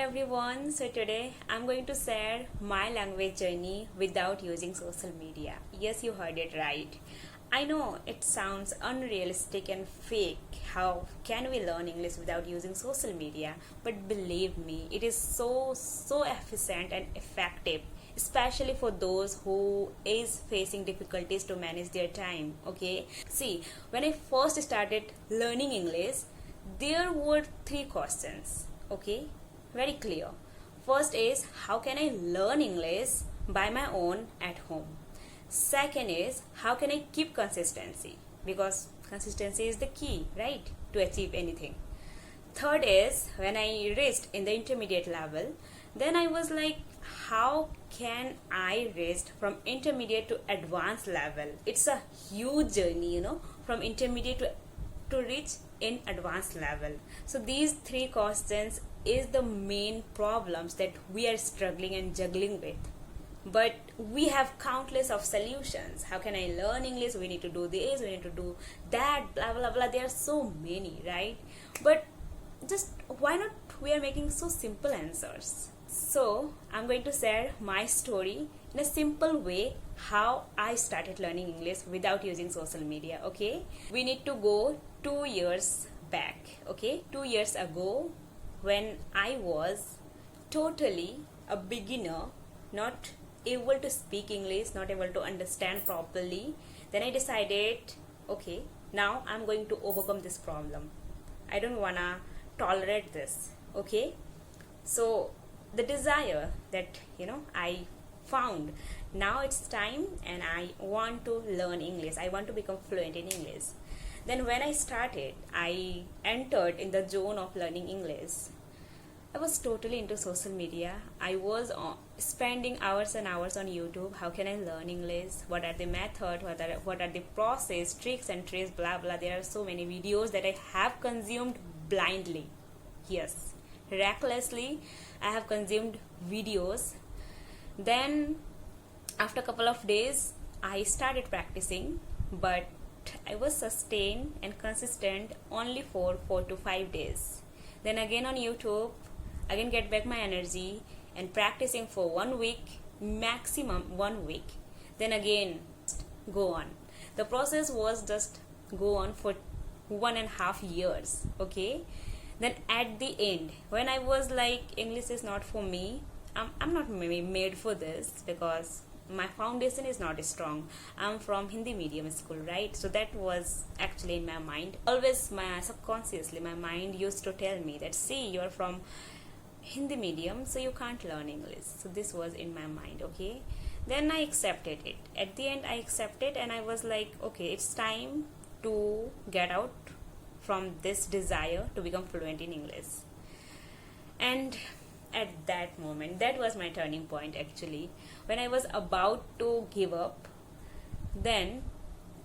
everyone. So today I'm going to share my language journey without using social media. Yes, you heard it right. I know it sounds unrealistic and fake. How can we learn English without using social media? But believe me, it is so efficient and effective, especially for those who is facing difficulties to manage their time. Okay? See, when I first started learning English, there were three questions. Okay? Very clear. First is, how can I learn English by my own at home? Second is, how can I keep consistency? Because consistency is the key, right, to achieve anything. Third is, when I reached in the intermediate level, then I was like, how can I reach from intermediate to advanced level? It's a huge journey, from intermediate to reach in advanced level. So these three questions is the main problems that we are struggling and juggling with, but we have countless of solutions. How can I learn English? We need to do this, we need to do that, blah blah blah. There are so many, right? But just why not we are making so simple answers? So I'm going to share my story in a simple way, how I started learning English without using social media. Okay, we need to go 2 years back. Okay, 2 years ago, when I was totally a beginner, not able to speak English, not able to understand properly, then I decided, okay, now I'm going to overcome this problem. I don't wanna tolerate this. Okay, so the desire that I found, now it's time and I want to learn English. I want to become fluent in English. Then when I started, I entered in the zone of learning English. I was totally into social media. I was spending hours and hours on YouTube. How can I learn English? What are the methods? What are the process, tricks and tricks, blah blah. There are so many videos that I have consumed blindly. Yes, recklessly I have consumed videos. Then after a couple of days, I started practicing, but I was sustained and consistent only for 4 to 5 days. Then again on YouTube, again get back my energy and practicing for 1 week, maximum 1 week. Then again go on. The process was just go on for 1.5 years. Okay. Then at the end, when I was like, English is not for me, I'm not made for this because my foundation is not strong. I'm from Hindi medium school, right? So that was actually in my mind. Always subconsciously my mind used to tell me that, see, you're from Hindi medium, so you can't learn English. So this was in my mind. Okay, then I accepted it. At the end I accepted and I was like, okay, it's time to get out from this desire to become fluent in English. And at that moment, that was my turning point actually, when I was about to give up. Then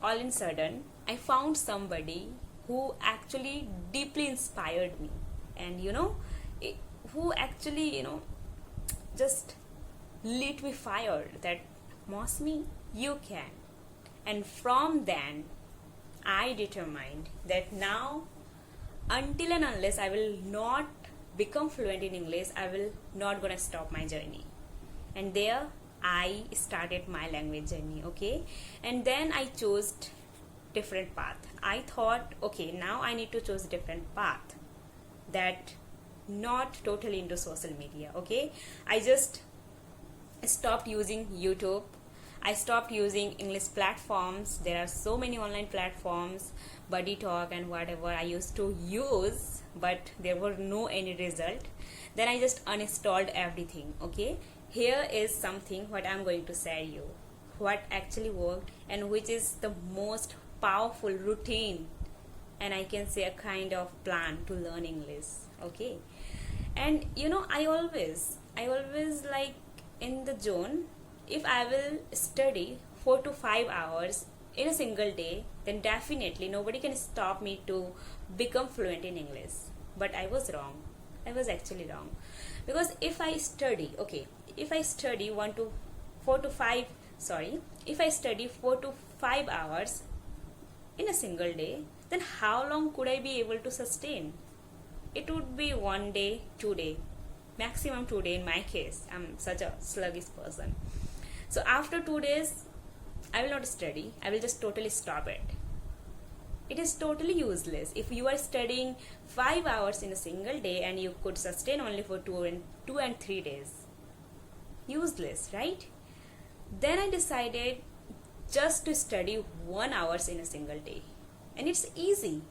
all in sudden I found somebody who actually deeply inspired me, and who actually just lit me fire that, Mosmi, you can. And from then I determined that now, until and unless I will not become fluent in English, I will not gonna stop my journey. And there I started my language journey. Okay, and then I chose different path. I thought, okay, now I need to choose different path, that not totally into social media. Okay, I just stopped using YouTube. I stopped using English platforms. There are so many online platforms, Buddy Talk and whatever I used to use, but there were no any result. Then I just uninstalled everything. Okay, here is something what I'm going to share you, what actually worked and which is the most powerful routine, and I can say a kind of plan to learn English. Okay, and I always like in the zone, if I will study 4 to 5 hours in a single day, then definitely nobody can stop me to become fluent in English. But I was wrong. I was actually wrong. Because if I study 4 to 5 hours in a single day, then how long could I be able to sustain? It would be 1 day, 2 day, maximum 2 days in my case. I'm such a sluggish person. So after 2 days, I will not study. I will just totally stop it. It is totally useless. If you are studying 5 hours in a single day and you could sustain only for 2 and 3 days, useless, right? Then I decided just to study 1 hour in a single day, and it's easy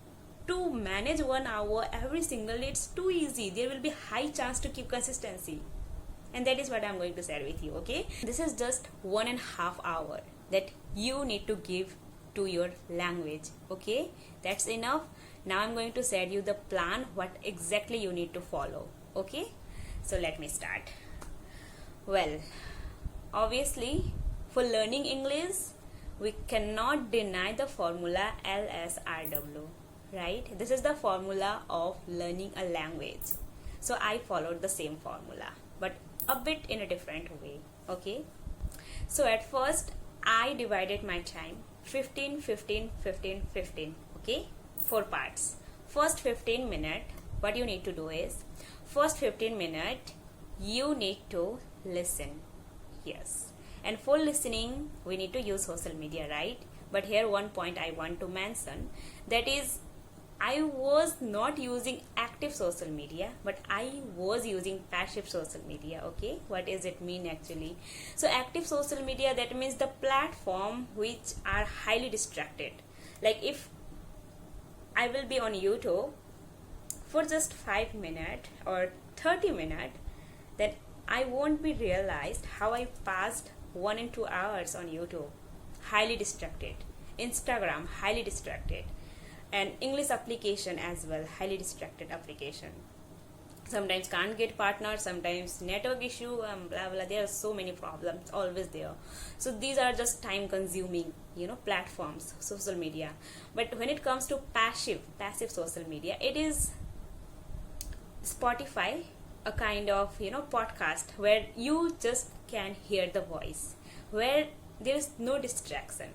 to manage 1 hour every single day. It's too easy. There will be high chance to keep consistency, and that is what I'm going to share with you. Okay, this is just 1.5 hour that you need to give to your language. Okay, that's enough. Now I'm going to share you the plan, what exactly you need to follow. Okay, so let me start. Well, obviously, for learning English, we cannot deny the formula LSRW, right? This is the formula of learning a language. So I followed the same formula, but a bit in a different way, okay? So at first, I divided my time 15, 15, 15, 15, okay? 4 parts. First 15 minutes, what you need to do is, first 15 minutes, you need to listen. Yes. And for listening, we need to use social media, right? But here one point I want to mention, that is, I was not using active social media, but I was using passive social media, okay? What does it mean actually? So active social media, that means the platform which are highly distracted. Like if I will be on YouTube for just 5 minutes or 30 minutes, then I won't be realized how I passed 1 and 2 hours on YouTube. Highly distracted. Instagram, highly distracted. And English application as well, highly distracted application. Sometimes can't get partner, sometimes network issue, blah blah. There are so many problems always there. So these are just time consuming, platforms, social media. But when it comes to passive social media, it is Spotify, a kind of podcast where you just can hear the voice, where there is no distraction.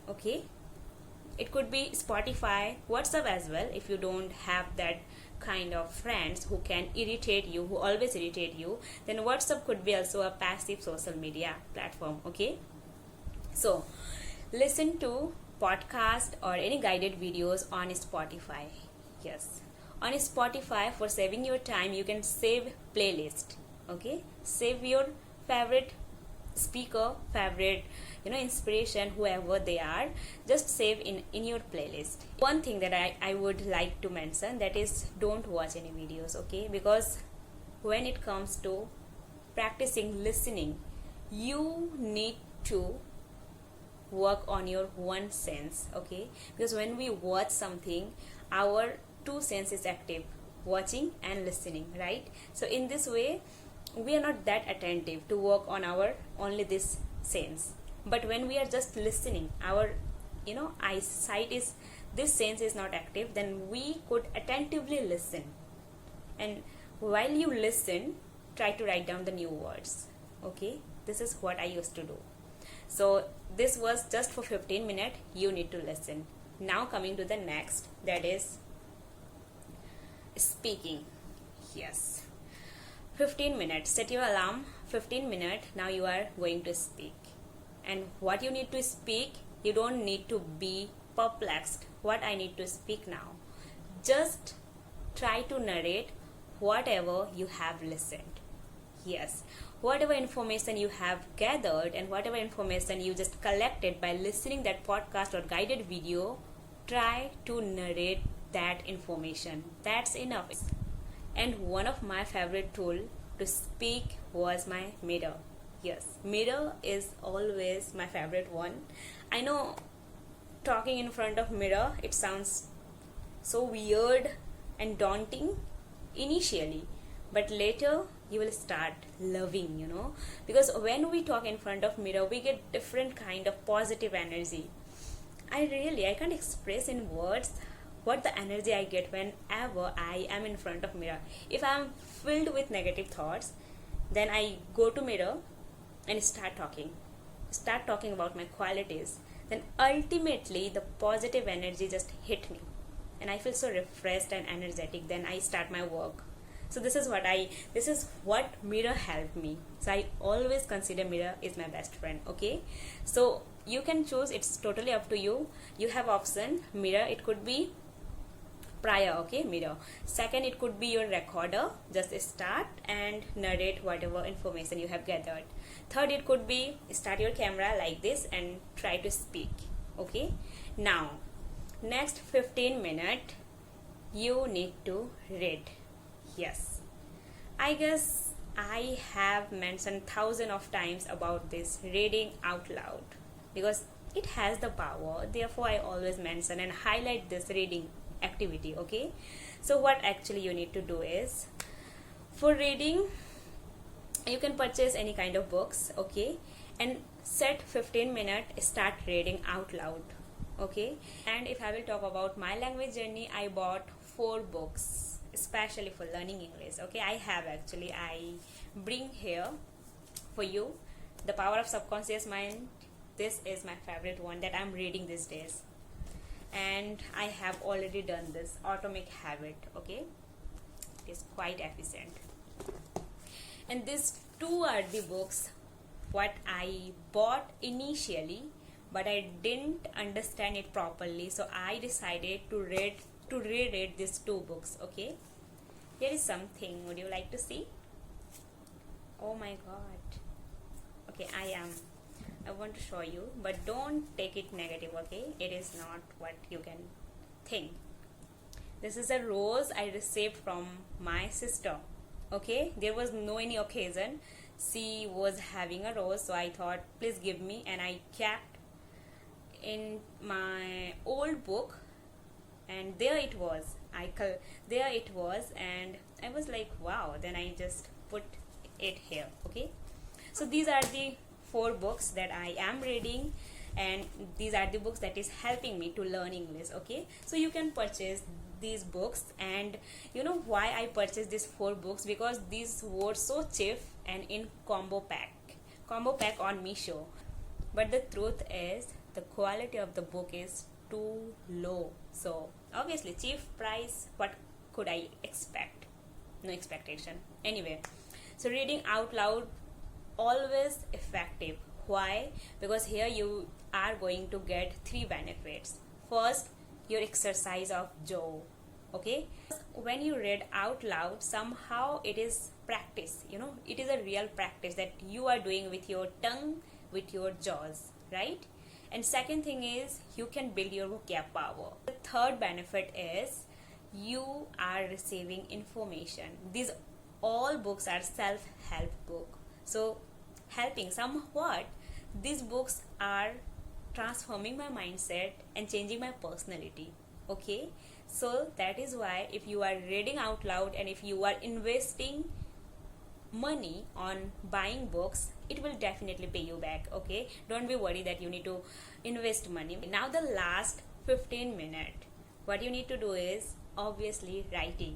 Okay, it could be Spotify, WhatsApp as well. If you don't have that kind of friends who can irritate you, who always irritate you, then WhatsApp could be also a passive social media platform. Okay, so listen to podcast or any guided videos on Spotify. Yes, on Spotify, for saving your time, you can save playlist. Okay, save your favorite speaker, favorite inspiration, whoever they are, just save in your playlist. One thing that I would like to mention, that is, don't watch any videos, okay? Because when it comes to practicing listening, you need to work on your one sense, okay? Because when we watch something, our two senses active, watching and listening, right? So in this way, we are not that attentive to work on our only this sense. But when we are just listening, our eyesight is, this sense is not active, then we could attentively listen. And while you listen, try to write down the new words. Okay, this is what I used to do. So this was just for 15 minutes. You need to listen. Now coming to the next, that is speaking. Yes, 15 minutes. Set your alarm. 15 minutes. Now you are going to speak. And what you need to speak, you don't need to be perplexed. What I need to speak now. Just try to narrate whatever you have listened. Yes, whatever information you have gathered and whatever information you just collected by listening that podcast or guided video, try to narrate that information. That's enough. And one of my favorite tool to speak was my mirror. Yes, mirror is always my favorite one. I know talking in front of mirror, it sounds so weird and daunting initially, but later you will start loving, because when we talk in front of mirror, we get different kind of positive energy. I can't express in words what the energy I get whenever I am in front of mirror. If I am filled with negative thoughts, then I go to mirror and start talking about my qualities. Then ultimately the positive energy just hit me and I feel so refreshed and energetic. Then I start my work. So this is what mirror helped me. So I always consider mirror is my best friend. Okay, so you can choose, it's totally up to you. You have option mirror, it could be prior, okay, mirror. Second, it could be your recorder, just start and narrate whatever information you have gathered. Third, it could be start your camera like this and try to speak. Okay, now next 15 minutes you need to read. Yes, I guess I have mentioned thousands of times about this reading out loud because it has the power. Therefore I always mention and highlight this reading activity. Okay, so what actually you need to do is, for reading you can purchase any kind of books, okay, and set 15 minutes, start reading out loud. Okay, and if I will talk about my language journey, I bought 4 books especially for learning English. Okay, I bring here for you The Power of Subconscious Mind. This is my favorite one that I'm reading these days, and I have already done this Atomic Habit. Okay, it is quite efficient, and these 2 are the books what I bought initially, but I didn't understand it properly, so I decided to reread these 2 books. Okay, here is something, would you like to see? Oh my god. Okay, I want to show you, but don't take it negative. Okay, it is not what you can think. This is a rose I received from my sister. Okay, there was no any occasion, she was having a rose, so I thought please give me, and I kept in my old book, and there it was. And I was like, wow, then I just put it here. Okay, so these are the 4 books that I am reading, and these are the books that is helping me to learn English. Okay, so you can purchase these books, and you know why I purchased these 4 books, because these were so cheap and in combo pack on Meesho. But the truth is the quality of the book is too low, so obviously cheap price, what could I expect? No expectation. Anyway, so reading out loud always effective. Why? Because here you are going to get 3 benefits. First, your exercise of jaw. Okay, when you read out loud, somehow it is practice, it is a real practice that you are doing with your tongue, with your jaws, right? And second thing is, you can build your vocab power. The third benefit is you are receiving information. These all books are self-help book, so helping somewhat. These books are transforming my mindset and changing my personality. Okay, so that is why if you are reading out loud and if you are investing money on buying books, it will definitely pay you back. Okay, don't be worried that you need to invest money. Now the last 15 minutes, what you need to do is obviously writing,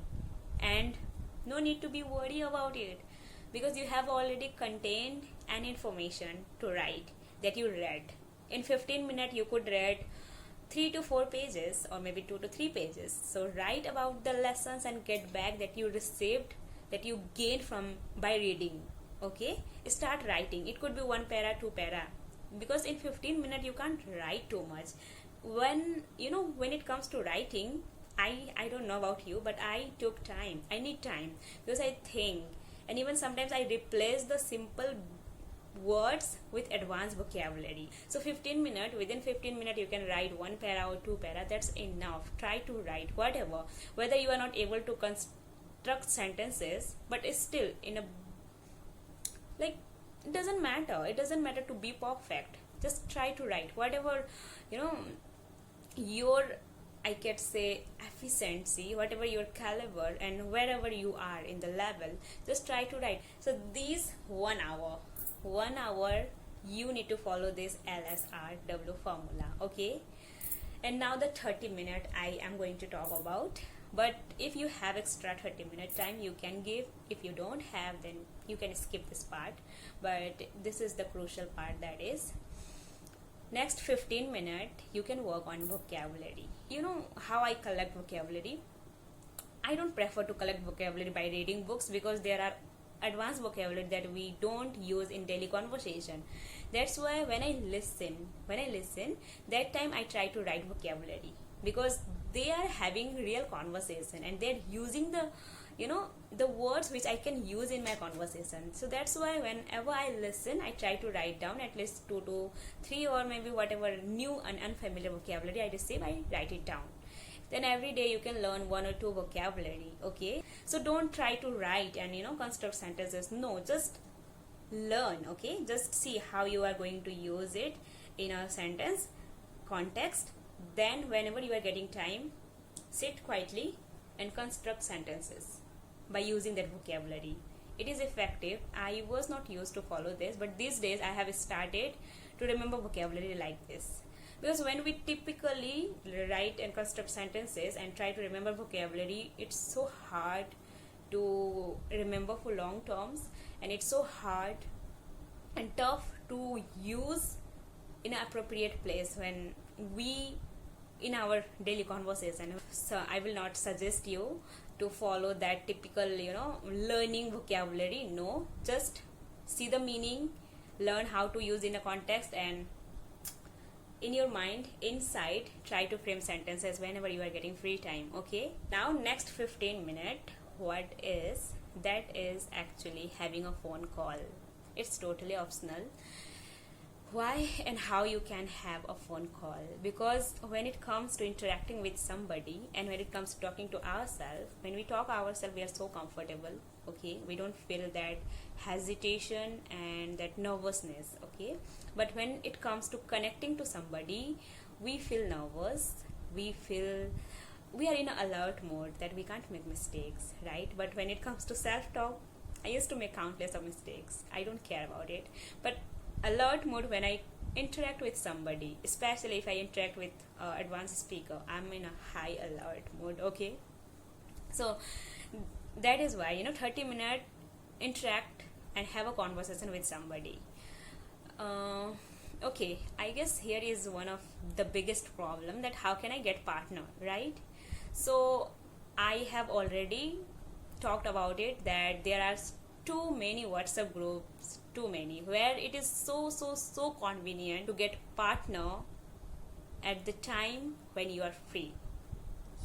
and no need to be worried about it, because you have already contained an information to write that you read. In 15 minutes you could read 3 to 4 pages or maybe 2 to 3 pages. So write about the lessons and get back that you received, that you gained from by reading. Okay, start writing. It could be 1 para, 2 para, because in 15 minutes you can't write too much. When it comes to writing, I don't know about you, but I took time. I need time because I think, and even sometimes I replace the simple words with advanced vocabulary. So within 15 minutes you can write 1 para or 2 para. That's enough. Try to write whatever, whether you are not able to construct sentences, but it's still in a, like, it doesn't matter to be perfect. Just try to write whatever your, I can say, efficiency, whatever your caliber and wherever you are in the level, just try to write. So these 1 hour you need to follow this LSRW formula. Okay, and now the 30 minute I am going to talk about, but if you have extra 30-minute time you can give. If you don't have, then you can skip this part, but this is the crucial part, that is next 15 minutes you can work on vocabulary. You know how I collect vocabulary? I don't prefer to collect vocabulary by reading books because there are advanced vocabulary that we don't use in daily conversation. That's why when I listen, that time I try to write vocabulary, because they are having real conversation and they're using the words which I can use in my conversation. So that's why whenever I listen, I try to write down at least 2 to 3, or maybe whatever new and unfamiliar vocabulary I receive, I write it down. Then every day you can learn 1 or 2 vocabulary. Okay, so don't try to write and construct sentences. No, just learn. Okay, just see how you are going to use it in a sentence context. Then whenever you are getting time, sit quietly and construct sentences by using that vocabulary. It is effective. I was not used to follow this, but these days I have started to remember vocabulary like this. Because when we typically write and construct sentences and try to remember vocabulary, it's so hard to remember for long terms, and it's so hard and tough to use in an appropriate place when we in our daily conversation. So I will not suggest you to follow that typical learning vocabulary. No, just see the meaning, learn how to use in a context, and in your mind inside try to frame sentences whenever you are getting free time. Okay, now next 15 minutes, what is that is actually having a phone call. It's totally optional. Why and how you can have a phone call? Because when it comes to interacting with somebody and when it comes to talking to ourselves, when we talk ourselves, we are so comfortable. Okay, we don't feel that hesitation and that nervousness. Okay, but when it comes to connecting to somebody, we feel nervous, we are in an alert mode that we can't make mistakes, right? But when it comes to self-talk, I used to make countless of mistakes. I don't care about it. But alert mode, when I interact with somebody, especially if I interact with advanced speaker, I'm in a high alert mode. Okay, so that is why 30 minutes interact and have a conversation with somebody. Okay, I guess here is one of the biggest problem, that how can I get partner, right? So I have already talked about it, that there are too many WhatsApp groups, where it is so convenient to get partner at the time when you are free.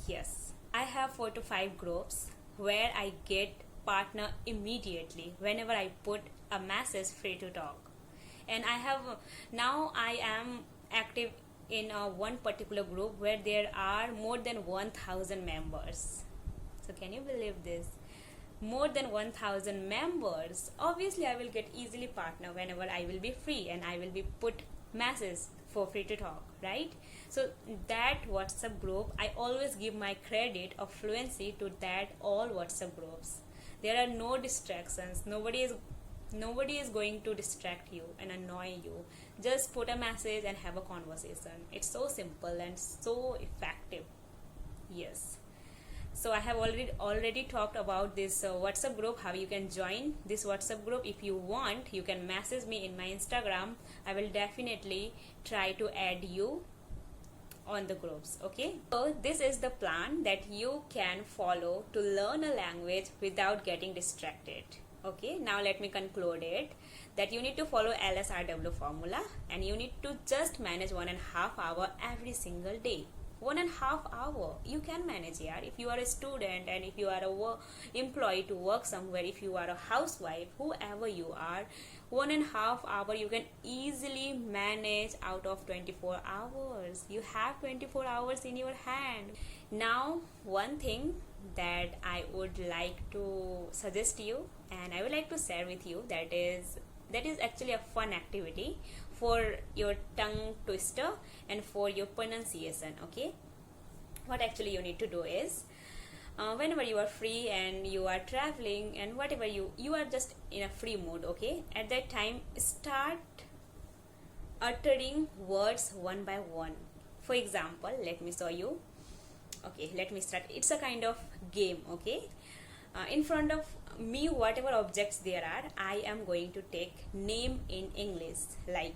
Yes, I have 4 to 5 groups where I get partner immediately whenever I put a message free to talk. And I am active in one particular group where there are more than 1,000 members. So can you believe this? More than 1,000 members. Obviously I will get easily partner whenever I will be free and I will be put message for free to talk, right? So that WhatsApp group, I always give my credit of fluency to that all WhatsApp groups. There are no distractions. Nobody is going to distract you and annoy you. Just put a message and have a conversation. It's so simple and so effective. Yes. So I have already talked about this WhatsApp group, how you can join this WhatsApp group. If you want, you can message me in my Instagram. I will definitely try to add you on the groups. Okay, so this is the plan that you can follow to learn a language without getting distracted. Okay, now let me conclude it, that you need to follow LSRW formula and you need to just manage 1.5 hours every single day. 1.5 hours you can manage here. If you are a student and if you are a employee to work somewhere, if you are a housewife, whoever you are, 1.5 hours you can easily manage out of 24 hours. You have 24 hours in your hand. Now one thing that I would like to suggest you and I would like to share with you, that is actually a fun activity for your tongue twister and for your pronunciation. Okay, what actually you need to do is, whenever you are free and you are traveling and whatever you are just in a free mood, okay, at that time start uttering words one by one. For example, let me show you. Okay, let me start. It's a kind of game. Okay, in front of me, whatever objects there are, I am going to take name in English, like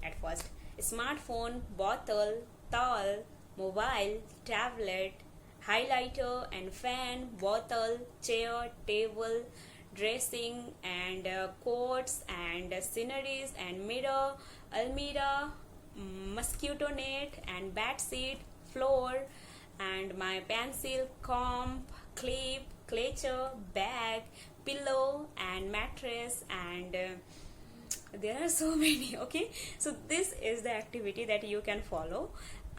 at first smartphone, bottle, towel, mobile, tablet, highlighter and fan, bottle, chair, table, dressing and coats and sceneries and mirror, almirah, mosquito net and bed sheet, floor, and my pencil, comb, clip, clutcher, bag, pillow and mattress, and there are so many. Okay, so this is the activity that you can follow,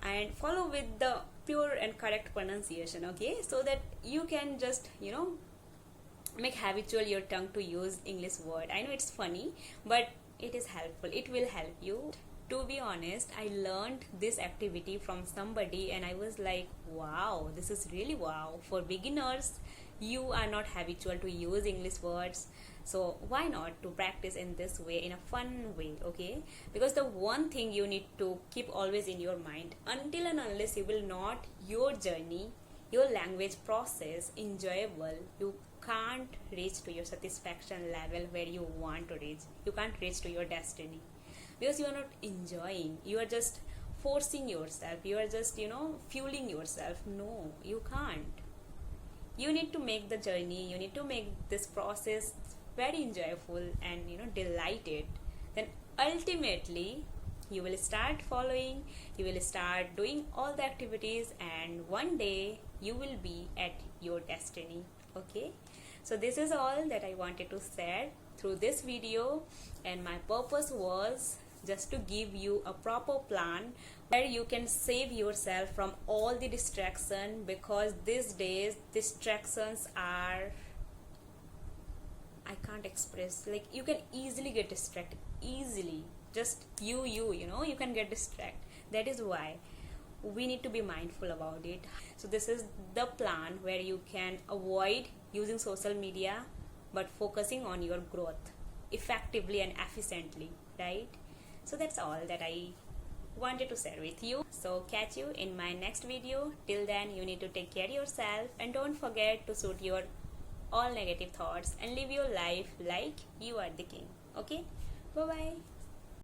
and follow with the pure and correct pronunciation. Okay, so that you can just make habitual your tongue to use English word. I know it's funny, but it is helpful, it will help you. To be honest, I learned this activity from somebody and I was like, wow, this is really wow. For beginners, you are not habitual to use English words, so why not to practice in this way, in a fun way. Okay, because the one thing you need to keep always in your mind, until and unless you will not your journey, your language process enjoyable, you can't reach to your satisfaction level where you want to reach. You can't reach to your destiny because you are not enjoying, you are just forcing yourself, you are just fueling yourself. No, you can't. You need to make the journey, you need to make this process very enjoyable and delighted. Then ultimately you will start following, you will start doing all the activities, and one day you will be at your destiny. Okay, so this is all that I wanted to share through this video, and my purpose was just to give you a proper plan where you can save yourself from all the distraction, because these days distractions are, I can't express, like you can easily get distracted, easily. Just you can get distracted. That is why we need to be mindful about it. So this is the plan where you can avoid using social media but focusing on your growth effectively and efficiently, right? So that's all that I wanted to share with you. So catch you in my next video. Till then, you need to take care of yourself and don't forget to shoot your all negative thoughts and live your life like you are the king. Okay, bye bye.